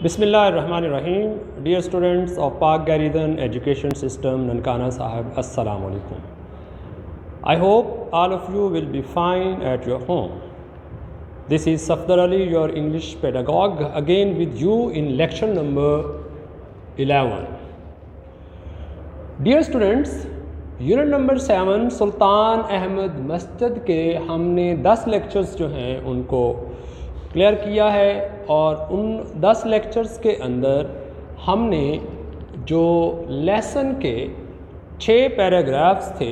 Bismillahirrahmanirrahim. Dear students of Pak Garrison Education System, Nankana Sahib, Assalamu alaikum. I hope all of you will be fine at your home. This is Safdar Ali, your English pedagogue, again with you in lecture number 11. Dear students, unit number 7 सुल्तान अहमद मस्जिद के हमने 10 lectures जो हैं उनको clear किया है और उन 10 लेक्चर्स के अंदर हमने जो लेसन के 6 पैराग्राफ्स थे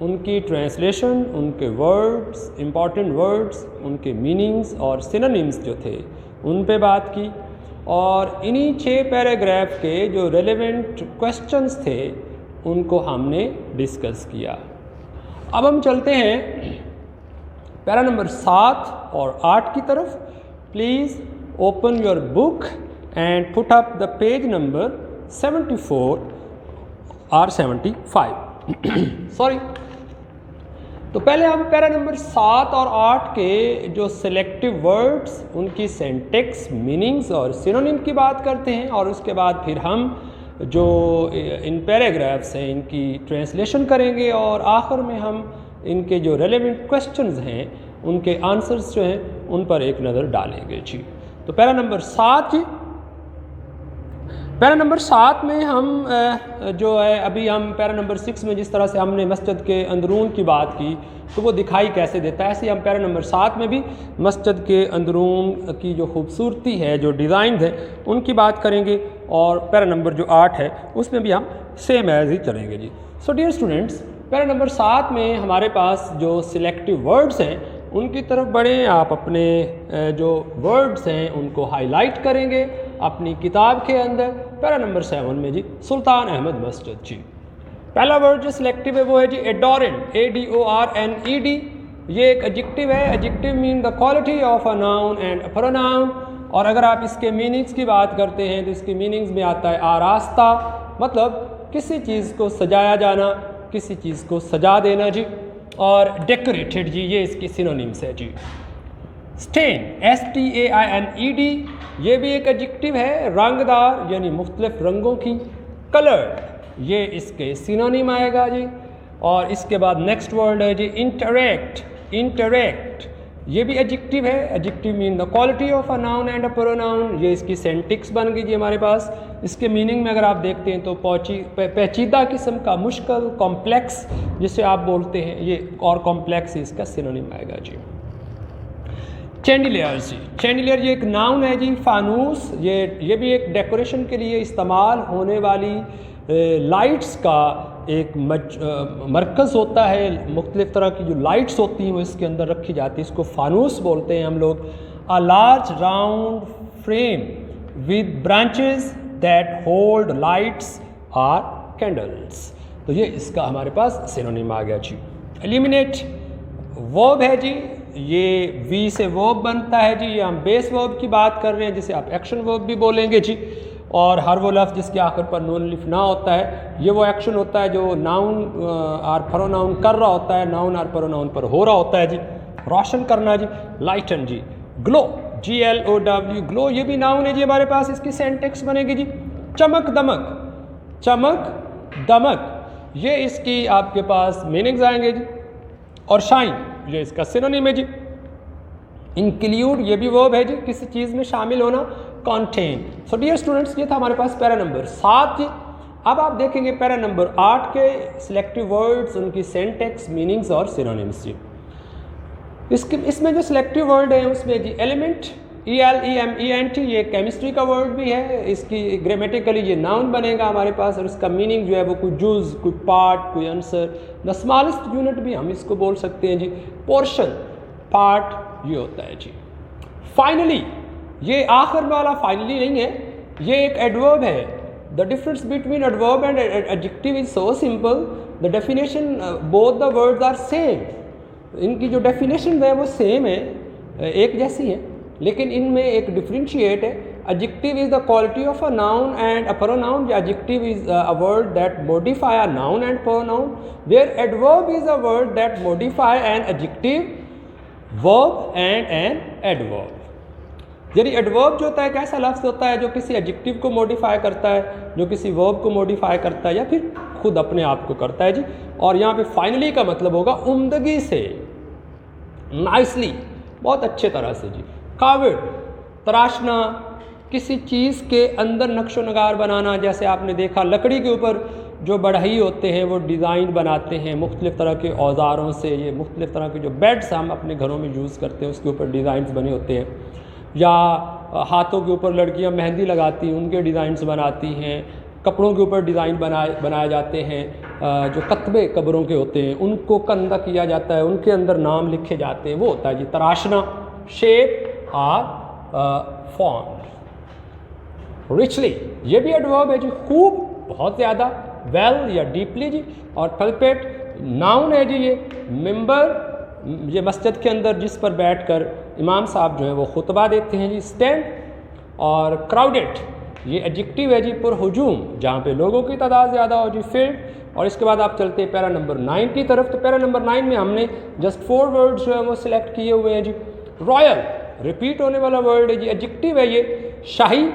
उनकी ट्रांसलेशन, उनके वर्ड्स, इम्पॉर्टेंट वर्ड्स, उनके मीनिंग्स और सिनोनिम्स जो थे उन पे बात की और इन्हीं 6 पैराग्राफ के जो रेलेवेंट क्वेश्चंस थे उनको हमने डिस्कस किया। अब हम चलते हैं पैरा नंबर 7 और 8 की तरफ। Please open your book and put up the page number 74 और 75 सॉरी। तो पहले हम पैरा नंबर 7 और 8 के जो सिलेक्टिव वर्ड्स, उनकी सिंटैक्स, मीनिंग्स और सिनोनिम की बात करते हैं और उसके बाद फिर हम जो इन पैराग्राफ्स हैं इनकी ट्रांसलेशन करेंगे और आखिर में हम इनके जो रेलेवेंट क्वेश्चंस हैं उनके आंसर्स जो हैं उन पर एक नज़र डालेंगे जी। तो पैरा नंबर 7 जी, पैरा नंबर 7 में हम जो है अभी हम पैरा नंबर 6 में जिस तरह से हमने मस्जिद के अंदरून की बात की तो वो दिखाई कैसे देता है, ऐसे ही हम पैरा नंबर 7 में भी मस्जिद के अंदरून की जो खूबसूरती है, जो डिज़ाइन है उनकी बात करेंगे और पैरा नंबर जो 8 है उसमें भी हम सेम एज ही चलेंगे जी। So dear students, para number 7 में हमारे पास जो सिलेक्टिव वर्ड्स हैं उनकी तरफ बढ़ें। आप अपने जो वर्ड्स हैं उनको हाईलाइट करेंगे अपनी किताब के अंदर। पैरा नंबर 7 में जी सुल्तान अहमद मस्जिद जी। पहला वर्ड जो सिलेक्टिव है वो है जी एडोरेंट, ADORNED। ये एक एडजेक्टिव है। Adjective mean the quality of a noun and a pronoun. और अगर आप इसके मीनिंग्स की बात करते हैं तो इसके मीनिंग्स में आता है आरास्ता, मतलब किसी चीज़ को सजाया जाना, किसी चीज़ को सजा देना जी। और डेकोरेटेड जी, ये इसकी सिनोनिम्स है जी। स्टेन, STAINED, ये भी एक एडजेक्टिव है, रंगदार यानी मुख्तलिफ रंगों की। कलर्ड, ये इसके सिनोनिम आएगा जी। और इसके बाद नेक्स्ट वर्ड है जी इंटरेक्ट। इंटरेक्ट ये भी एडजेक्टिव है। Adjective mean the quality of a noun and a pronoun. ये इसकी सेंटिक्स बन गई जी हमारे पास। इसके मीनिंग में अगर आप देखते हैं तो पेचीदा किस्म का, मुश्किल, कॉम्प्लेक्स जिसे आप बोलते हैं, ये और कॉम्प्लेक्स इसका सिनोनिम आएगा जी। चैंडिलियर जी, चैंडिलियर ये एक नाउन है जी। फानूस, ये भी एक डेकोरेशन के लिए इस्तेमाल होने वाली लाइट्स का एक मरकज़ होता है। मुख्तलिफ़ तरह की जो लाइट्स होती हैं वो इसके अंदर रखी जाती है, इसको फानूस बोलते हैं हम लोग। A large round frame with branches that hold lights or candles. तो ये इसका हमारे पास सिनोनिम आ गया जी। एलिमिनेट वर्ब है जी, ये वी से वर्ब बनता है जी। ये हम बेस वर्ब की बात कर रहे हैं जिसे आप एक्शन वर्ब भी बोलेंगे जी। और हर वो लफ्ज़ जिसके आखिर पर नून लिफ ना होता है, ये वो एक्शन होता है जो नाउन और प्रोनाउन कर रहा होता है, नाउन और प्रोनाउन पर हो रहा होता है जी। रोशन करना जी। लाइटन जी। ग्लो, GLOW, ग्लो ये भी नाउन है जी हमारे पास। इसकी सेंटेक्स बनेगी जी चमक दमक। चमक दमक ये इसकी आपके पास मीनिंग्स आएंगे जी। और शाइन ये इसका सिनोनिम है जी। इंक्लूड ये भी वर्ब है जी, किसी चीज़ में शामिल होना। कॉन्टेन। सो डियर स्टूडेंट्स, ये था हमारे पास पैरा नंबर 7 जी। अब आप देखेंगे पैरा नंबर 8 के सिलेक्टिव वर्ड्स, उनकी सेंटेक्स, मीनिंग्स और सिनोनिम्स जी। इसमें जो सिलेक्टिव वर्ड है उसमें जी एलिमेंट, ELEMENT, ये केमिस्ट्री का वर्ड भी है। इसकी ग्रामेटिकली ये नाउन बनेगा हमारे पास और इसका मीनिंग जो है वो कोई जुज़, कोई पार्ट, कोई आंसर। द स्मॉलेस्ट यूनिट भी हम इसको बोल सकते हैं जी। पोर्शन, पार्ट, ये होता है जी। फाइनली, ये आखिर वाला फाइनली नहीं है, ये एक एडवर्ब है। The difference between adverb and adjective is so simple. The definition, both the words are same. इनकी जो डेफिनेशन है वो सेम है, एक जैसी है, लेकिन इनमें एक डिफ्रेंशिएट है। Adjective is the quality of a noun and a pronoun. Adjective is a word that modify a noun and pronoun, where adverb is a word that modify an adjective, verb and an adverb. यानी adverb जो होता है कैसा लफ्ज़ होता है जो किसी एडजेक्टिव को मॉडिफाई करता है, जो किसी वर्ब को मॉडिफाई करता है या फिर खुद अपने आप को करता है जी। और यहाँ पे फाइनली का मतलब होगा उम्दगी से, नाइसली, बहुत अच्छे तरह से जी। काविड, तराशना, किसी चीज़ के अंदर नक्शो नगार बनाना, जैसे आपने देखा लकड़ी के ऊपर जो बढ़ई होते हैं वो डिज़ाइन बनाते हैं मुख्तलिफ़ तरह के औज़ारों से। ये मुख्तलिफ़ तरह के जो बेड्स हम अपने घरों में यूज़ करते हैं उसके ऊपर डिज़ाइंस बने होते हैं, या हाथों के ऊपर लड़कियां मेहंदी लगाती हैं उनके डिज़ाइंस बनाती हैं, कपड़ों के ऊपर डिज़ाइन बनाए जाते हैं, जो कतबे कब्रों के होते हैं उनको कंधा किया जाता है, उनके अंदर नाम लिखे जाते हैं, वो होता है जी तराशना। शेप आर फॉर्म रिचली, ये भी एडवर्ब है जी, खूब, बहुत ज़्यादा, वेल या डीपली जी। और पल्पेट नाउन है जी, ये मेंबर, ये मस्जिद के अंदर जिस पर बैठकर इमाम साहब जो है वो खुतबा देते हैं जी। स्टैंड और क्राउडेड, ये एडजेक्टिव है जी, पुरहुजूम, जहाँ पे लोगों की तादाद ज़्यादा हो जी। फील्ड। और इसके बाद आप चलते हैं पैरा नंबर 9 की तरफ। तो पैरा नंबर 9 में हमने जस्ट 4 वर्ड्स जो है वो सिलेक्ट किए हुए हैं जी। रॉयल, रिपीट होने वाला वर्ड है जी, एडजेक्टिव है ये, शाही।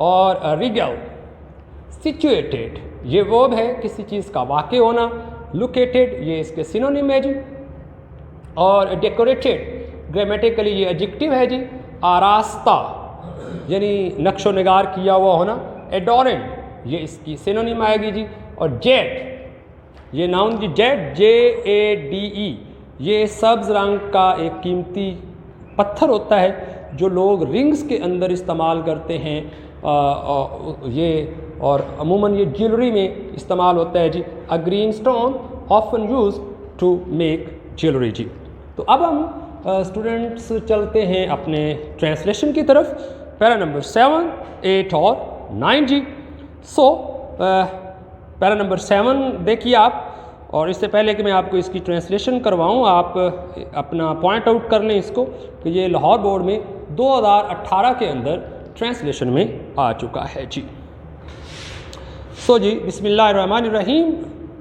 और रिगल, सिचुएटेड, ये वर्ब है किसी चीज़ का वाक़ होना। लोकेटेड, ये इसके सिनोनिम है जी। और डेकोरेटेड, ग्रामेटिकली ये एडजेक्टिव है जी। आरास्ता, यानी नक्शो निगार किया हुआ होना। एडोरेंट, ये इसकी सिनोनिम आएगी जी। और जेड, ये नाउन जी, जेड, JADE, ये सब्ज़ रंग का एक कीमती पत्थर होता है जो लोग रिंग्स के अंदर इस्तेमाल करते हैं, ये, और अमूमन ये ज्वेलरी में इस्तेमाल होता है जी। A green stone often use to make jewellery जी। तो अब हम स्टूडेंट्स चलते हैं अपने ट्रांसलेशन की तरफ, पैरा नंबर 7, 8 और 9 जी। सो पैरा नंबर 7 देखिए आप, और इससे पहले कि मैं आपको इसकी ट्रांसलेशन करवाऊं, आप अपना पॉइंट आउट कर लें इसको कि ये लाहौर बोर्ड में 2018 के अंदर ट्रांसलेशन में आ चुका है जी। सो जी, बिस्मिल्लाहिर्रहमानिर्रहीम,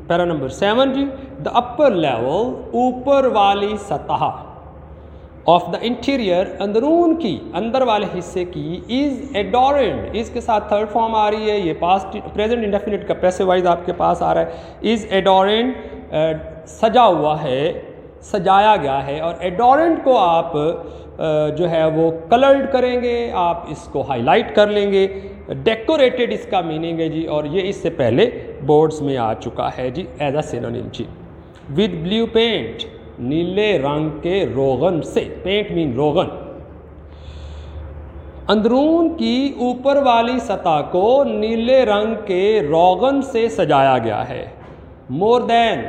पैरा नंबर 7 जी। द अपर लेवल, ऊपर वाली सतह, ऑफ द इंटीरियर, अंदरून की, अंदर वाले हिस्से की, इज़ एडोरेंड, इसके साथ थर्ड फॉर्म आ रही है, ये पास्ट प्रेजेंट इंडेफिनिट का पैसिव वाइज आपके पास आ रहा है। इज़ एडोरेंड, सजा हुआ है, सजाया गया है। और एडोरेंट को आप जो है वो कलर्ड करेंगे, आप इसको हाईलाइट कर लेंगे। डेकोरेटेड इसका मीनिंग है जी, और ये इससे पहले बोर्ड्स में आ चुका है जी एज अ सिनोनिम जी। विद ब्लू पेंट, नीले रंग के रोगन से, पेंट मीन रोगन। अंदरून की ऊपर वाली सतह को नीले रंग के रोगन से सजाया गया है। मोर देन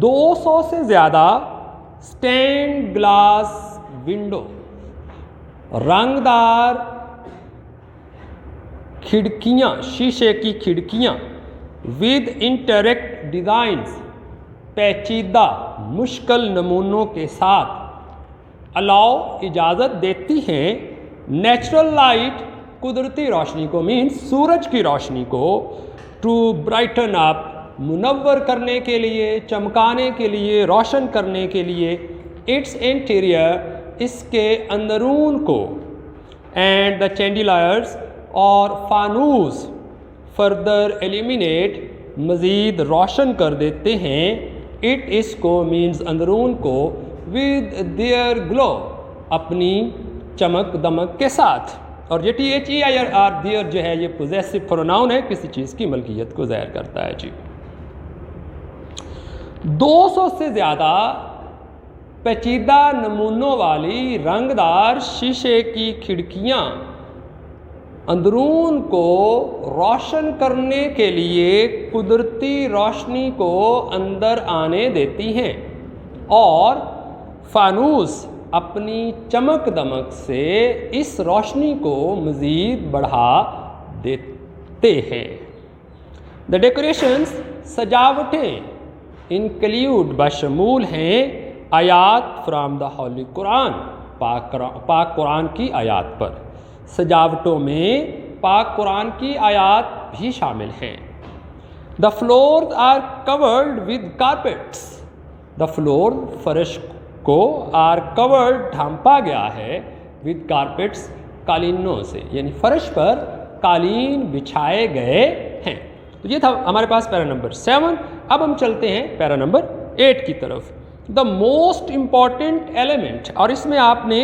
200 से ज़्यादा स्टेन्ड ग्लास विंडो, रंगदार खिड़कियाँ, शीशे की खिड़कियाँ, विद इंटरेक्ट डिज़ाइंस, पेचीदा मुश्किल नमूनों के साथ, अलाउ, इजाज़त देती हैं, नेचुरल लाइट, कुदरती रोशनी को, मीन्स सूरज की रोशनी को, टू ब्राइटन अप, मुनव्वर करने के लिए, चमकाने के लिए, रोशन करने के लिए, इट्स इंटीरियर, इसके अंदरून को, एंड द चैंडिलायर्स, और फानूस, फर्दर एलिमिनेट, मज़ीद रोशन कर देते हैं, इट, इसको, मीन्स अंदरून को, विद देयर ग्लो, अपनी चमक दमक के साथ। और ये THEIR देयर जो है ये पोजेसिव प्रोनाउन है, किसी चीज़ की मलकियत को ज़ाहिर करता है जी। 200 से ज़्यादा पेचीदा नमूनों वाली रंगदार शीशे की खिड़कियाँ अंदरून को रोशन करने के लिए कुदरती रोशनी को अंदर आने देती हैं, और फानूस अपनी चमक दमक से इस रोशनी को मज़ीद बढ़ा देते हैं। द डेकोरेशंस, सजावटें, इंक्लूड, बशमूल हैं, आयात फ्राम द होली कुरान, पाक कुरान की आयात पर। सजावटों में पाक कुरान की आयात भी शामिल हैं। The floor are covered with carpets, the floor, फर्श को आर कवर्ड ढांपा गया है विद कारपेट्स कालीनों से, यानी फर्श पर कालीन बिछाए गए हैं। तो ये था हमारे पास पैरा नंबर 7। अब हम चलते हैं पैरा नंबर 8 की तरफ। द मोस्ट इम्पॉर्टेंट एलिमेंट, और इसमें आपने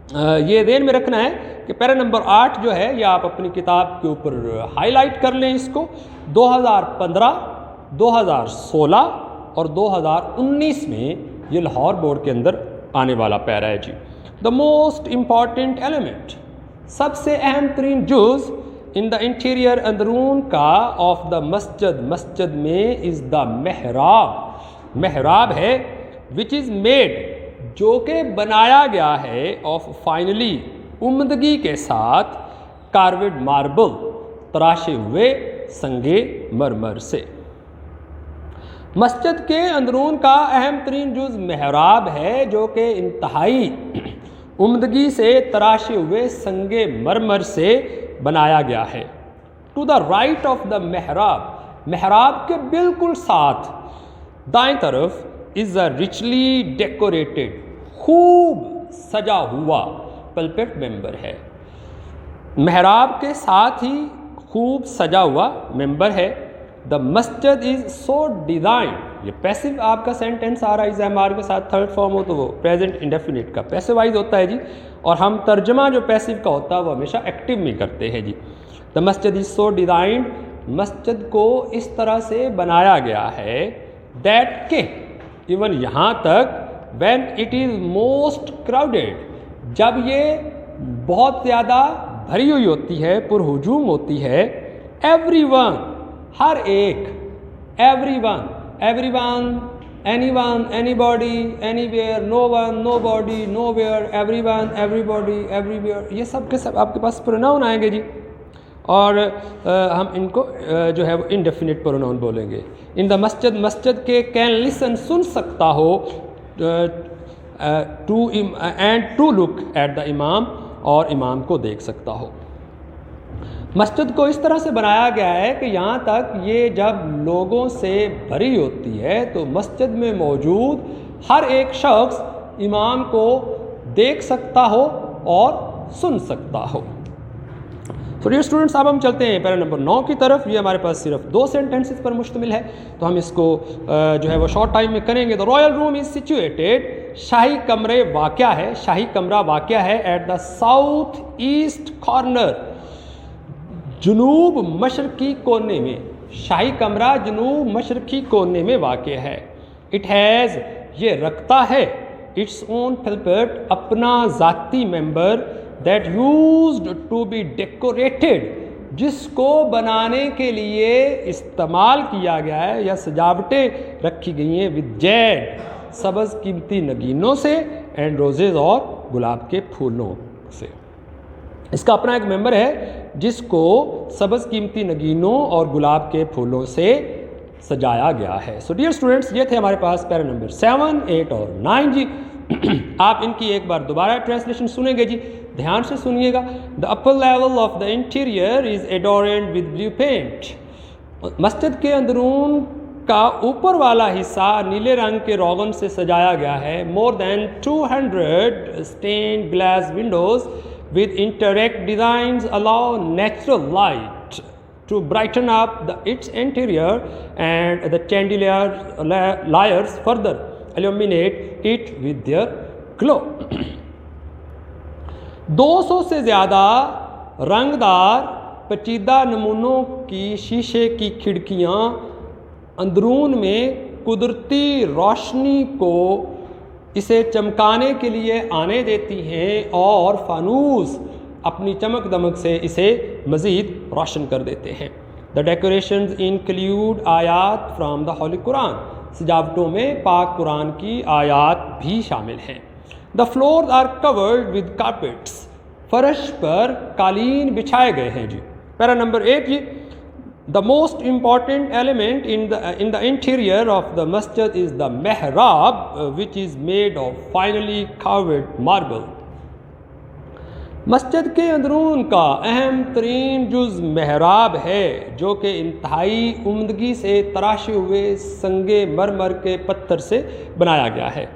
ये ध्यान में रखना है कि पैरा नंबर 8 जो है ये आप अपनी किताब के ऊपर हाईलाइट कर लें इसको। 2015, 2016 और 2019 में ये लाहौर बोर्ड के अंदर आने वाला पैरा है जी। द मोस्ट इम्पॉर्टेंट एलिमेंट, सबसे अहम तरीन जुज़ इन द इंटीरियर, अंदरून का, ऑफ द मस्जिद, मस्जिद में, इज़ द मेहराब, मेहराब है, विच इज़ मेड, जो कि बनाया गया है, ऑफ फाइनली, उम्दगी के साथ, कार्वेड मार्बल, तराशे हुए संगे मरमर से। मस्जिद के अंदरून का अहम तरीन जुज़ मेहराब है, जो कि इंतहाई उम्दगी से तराशे हुए संगे मरमर से बनाया गया है। To the right of the mihrab, मेहराब के बिल्कुल साथ दाएं तरफ इज़ अ रिचली डेकोरेटेड, खूब सजा हुआ पल्पेट मेंबर है। मेहराब के साथ ही खूब सजा हुआ मेंबर है। द मस्जिद इज़ सो डिज़ाइन, ये पैसिव आपका सेंटेंस आ रहा है, इस एम के साथ थर्ड फॉर्म हो तो वो प्रेजेंट इंडेफिनिट का पैसिवाइज होता है जी, और हम तर्जमा जो पैसिव का होता है वो हमेशा एक्टिव में करते हैं जी। द मस्जिद इज़ सो डिज़ाइंड, मस्जिद को इस तरह से बनाया गया है, दैट के, इवन यहाँ तक, when it is most crowded, जब ये बहुत ज़्यादा भरी हुई होती है, पुरहुजूम होती है, एवरीवन, हर एक, everyone, everyone, anyone, anybody, anywhere, no one, nobody, nowhere, everyone, everybody, everywhere, ये सब के सब आपके पास प्रोनाउन आएंगे जी, और हम इनको जो है वो इनडेफिनिट प्रोनाउन बोलेंगे। इन द मस्जिद, मस्जिद के, कैन लिसन, सुन सकता हो, to and to look at the imam, और इमाम को देख सकता हो। मस्जिद को इस तरह से बनाया गया है कि यहाँ तक ये जब लोगों से भरी होती है तो मस्जिद में मौजूद हर एक शख्स इमाम को देख सकता हो और सुन सकता हो। तो डियर स्टूडेंट्स, अब हम चलते हैं पैरा नंबर 9 की तरफ। ये हमारे पास सिर्फ 2 सेंटेंसेस पर मुश्तमिल है, तो हम इसको जो है वो शॉर्ट टाइम में करेंगे। The royal room is situated, शाही कमरे वाक़या है, शाही कमरा वाक़या है, at the south east corner, जुनूब मशरकी कोने में, शाही कमरा जुनूब मशरकी कोने में वाक़ है। इट हैज़, ये रखता है, इट्स ओन पल्पेट, अपना ज़ाती member, that used to be decorated, जिसको बनाने के लिए इस्तेमाल किया गया है या सजावटें रखी गई हैं, विद जैड, सब्ज़ कीमती नगीनों से, एंड रोजेज़, और गुलाब के फूलों से। इसका अपना एक मेंबर है जिसको सब्ज़ कीमती नगीनों और गुलाब के फूलों से सजाया गया है। सो डियर स्टूडेंट्स, ये थे हमारे पास पैरा नंबर 7, 8 और 9 जी। आप इनकी एक बार दोबारा ट्रांसलेशन सुनेंगे जी, ध्यान से सुनिएगा। The upper level of the interior is adorned with blue paint, मस्जिद के अंदरून का ऊपर वाला हिस्सा नीले रंग के रोगन से सजाया गया है। More than 200 stained glass windows with interact designs allow natural light to brighten up its interior, and the chandeliers further illuminate it with their glow. 200 से ज़्यादा रंगदार पेचीदा नमूनों की शीशे की खिड़कियाँ अंदरून में कुदरती रोशनी को इसे चमकाने के लिए आने देती हैं, और फानूस अपनी चमक दमक से इसे मज़ीद रोशन कर देते हैं। द डेकोरेशंस इंक्लूड आयात फ्राम द होली कुरान, सजावटों में पाक कुरान की आयात भी शामिल हैं। The floors are covered with carpets, फर्श पर कालीन बिछाए गए हैं जी। पैरा नंबर 8 जी। The most important element in the interior of the masjid is the mihrab, which is made of finely carved marble. मस्जिद के अंदरून का अहम तरीन जुज़ मेहराब है, जो कि इंतहाई उम्दगी से तराशे हुए संगे मरमर के पत्थर से बनाया गया है।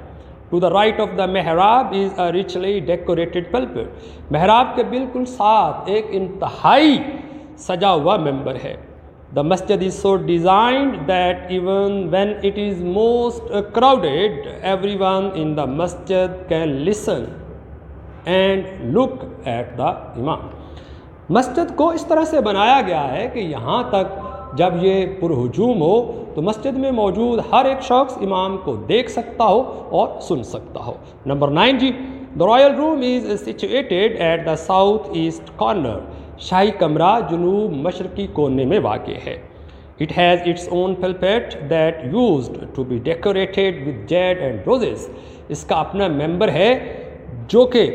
To the right of the मेहराब is a richly decorated pulpit. मेहराब के बिल्कुल साथ एक इंतहाई सजा हुआ मेंबर है। द मस्जिद is so designed that even when it is most crowded everyone in the मस्जिद can listen and look at the इमाम। मस्जिद को इस तरह से बनाया गया है कि यहाँ तक जब ये पुरहुजूम हो तो मस्जिद में मौजूद हर एक शख्स इमाम को देख सकता हो और सुन सकता हो। नंबर 9 जी, the royal room is situated at the south east corner. शाही कमरा जुनूब मशरकी कोने में वाक़ है। It has its own pulpit that used to be decorated with jade and roses. इसका अपना मेंबर है जो कि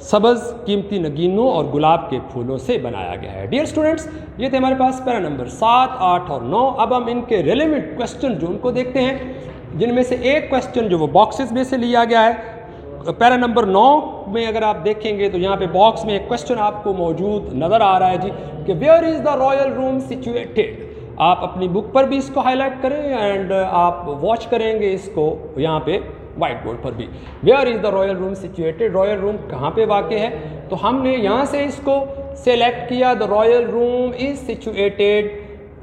सब्ज़ कीमती नगीनों और गुलाब के फूलों से बनाया गया है। डियर स्टूडेंट्स, ये थे हमारे पास पैरा नंबर 7, 8 और 9। अब हम इनके रेलेवेंट क्वेश्चन जो उनको देखते हैं, जिनमें से एक क्वेश्चन जो वो बॉक्सेस में से लिया गया है। पैरा नंबर 9 में अगर आप देखेंगे तो यहाँ पे बॉक्स में एक क्वेश्चन आपको मौजूद नज़र आ रहा है जी कि where is the royal room situated. आप अपनी बुक पर भी इसको हाईलाइट करें एंड आप वॉच करेंगे इसको यहाँ पे वाइट बोर्ड पर भी। Where is the royal room situated, royal room कहाँ पे वाक़ है। तो हमने यहाँ से इसको सेलेक्ट किया, the royal room is situated.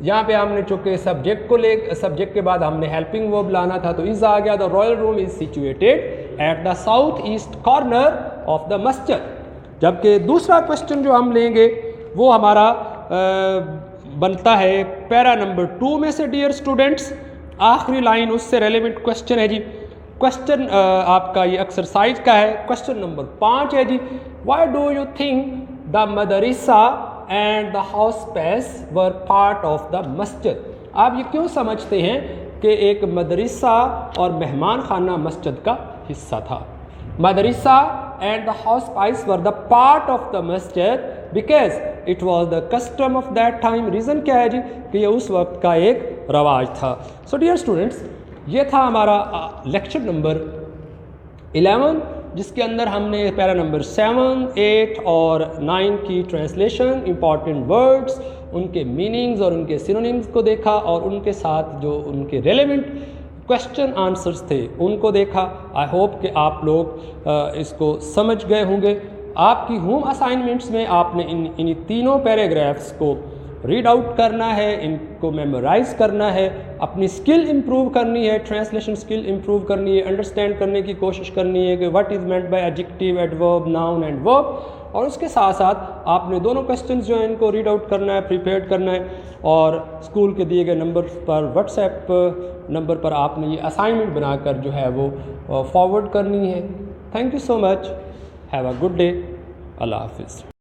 यहाँ पे हमने चूँकि सब्जेक्ट को ले, सब्जेक्ट के बाद हमने हेल्पिंग वर्ब लाना था तो इज़ आ गया। The royal room is situated at the south east corner of the मस्जिद। जबकि दूसरा क्वेश्चन जो हम लेंगे वो हमारा बनता है पैरा नंबर 2 में से। डियर स्टूडेंट्स, आखिरी लाइन उससे रेलेवेंट क्वेश्चन है जी। क्वेश्चन आपका ये एक्सरसाइज का है। क्वेश्चन नंबर 5 है जी, why do you think the मदरसा and the house space were part of the मस्जिद। आप ये क्यों समझते हैं कि एक मदरसा और मेहमान खाना मस्जिद का हिस्सा था। मदरसा and the house space were the part of the मस्जिद because it was the custom of that time. Reason क्या है जी कि ये उस वक्त का एक रवाज था। सो डियर स्टूडेंट्स, ये था हमारा लेक्चर नंबर 11, जिसके अंदर हमने पैरा नंबर 7, 8 और 9 की ट्रांसलेशन, इंपॉर्टेंट वर्ड्स, उनके मीनिंग्स और उनके सिनोनिम्स को देखा और उनके साथ जो उनके रेलेवेंट क्वेश्चन आंसर्स थे उनको देखा। आई होप कि आप लोग इसको समझ गए होंगे। आपकी होम असाइनमेंट्स में आपने इन तीनों पैराग्राफ्स को रीड आउट करना है, इनको मेमोराइज करना है, अपनी स्किल इम्प्रूव करनी है, ट्रांसलेशन स्किल इम्प्रूव करनी है, अंडरस्टैंड करने की कोशिश करनी है कि what is meant by adjective, adverb, noun and verb. और उसके साथ साथ आपने दोनों क्वेश्चंस जो हैं इनको रीड आउट करना है, प्रिपेयर करना है और स्कूल के दिए गए नंबर पर, व्हाट्सएप नंबर पर आपने ये असाइनमेंट बनाकर जो है वो फॉरवर्ड करनी है। Thank you so much, have a good day, Allah हाफिज़।